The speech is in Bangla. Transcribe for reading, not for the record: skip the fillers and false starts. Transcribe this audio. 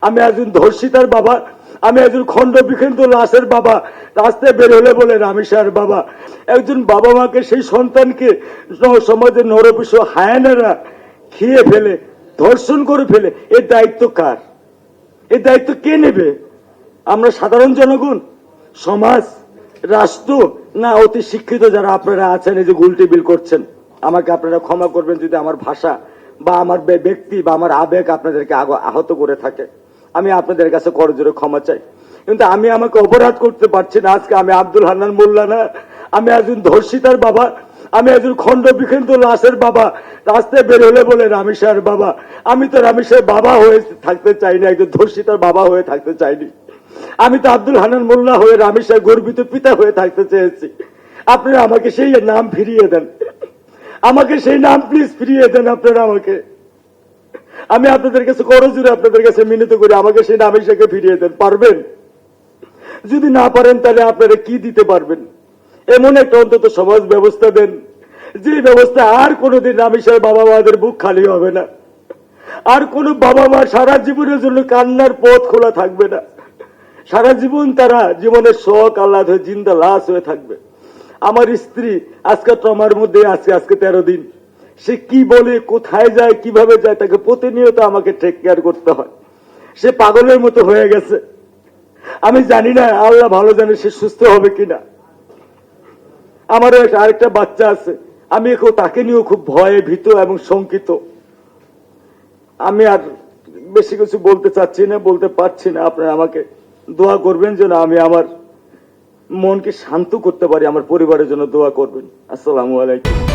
আমি একজন ধর্ষিতার বাবা, আমি একজন খণ্ড বিখণ্ড লাশের বাবা, রাস্তায় বের হলে বলে রামেশার বাবা। একজন বাবা মাকে, সেই সন্তানকে সমাজের নরপিস হায়ানারা খেয়ে ফেলে, ধর্ষণ করে ফেলে, এর দায়িত্ব কার? এর দায়িত্ব কে নেবে? আমরা সাধারণ জনগণ, সমাজ, রাষ্ট্র, না অতি শিক্ষিত যারা আপনারা আছেন এই যে গুলটেবিল করছেন? আমাকে আপনারা ক্ষমা করবেন যদি আমার ভাষা বা আমার ব্যক্তি বা আমার আবেগ আপনাদেরকে আহত করে থাকে। আমি আপনাদের কাছে করজোরে ক্ষমা চাই, কিন্তু আমি আমাকে অপরাধ করতে পারছি না। আজকে আমি আব্দুল হান্নান মোল্লা না, আমি একজন ধর্ষিতার বাবা, আমি একজন খণ্ড বিখণ্ড লাশের বাবা, রাস্তায় বের হলে বলে রামেশার বাবা। আমি তো রামেশের বাবা হয়ে থাকতে চাইনি, একজন ধর্ষিতার বাবা হয়ে থাকতে চাইনি। আমি তো আব্দুল হান্নান মোল্লা হয়ে রামেশের গর্বিত পিতা হয়ে থাকতে চেয়েছি। আপনারা আমাকে সেই নাম ফিরিয়ে দেন, আমাকে সেই নাম প্লিজ ফিরিয়ে দেন আপনারা আমাকে। আমি আপনাদের কাছে করজোরে আপনাদের কাছে মিনতি করি, আমাকে সেই রামেশাকে ফিরিয়ে দেন। পারবেন? যদি না পারেন তাহলে আপনারা কি দিতে পারবেন? এমন একটা অন্তত সমাজ ব্যবস্থা দেন যে ব্যবস্থা আর কোনোদিন রামেশার বাবা মাদের বুক খালি হবে না, আর কোন বাবা মা সারা জীবনের জন্য কান্নার পথ খোলা থাকবে না। সারা জীবন তারা জীবনের শখ আহ্লাদ হয়ে জিন্দা লাশ হয়ে থাকবে। আমার স্ত্রী আজকে ট্রমার মধ্যে আছে, আজকে 13 দিন। সে কি বলে, কোথায় যায়, কিভাবে যায়, তাকে প্রতিনিয়ত আমাকে টেক কেয়ার করতে হয়। সে পাগলের মতো হয়ে গেছে। আমি জানি না, আল্লাহ ভালো জানে সে সুস্থ হবে কিনা। আমারও আরেকটা বাচ্চা আছে, আমি এখন তাকে নিয়েও খুব ভয়ে ভীত এবং শঙ্কিত। আমি আর বেশি কিছু বলতে চাচ্ছি না, বলতে পারছি না। আপনারা আমাকে দোয়া করবেন যেন আমি আমার মনকে শান্ত করতে পারি, আমার পরিবারের জন্য দোয়া করবেন। আসসালামু আলাইকুম।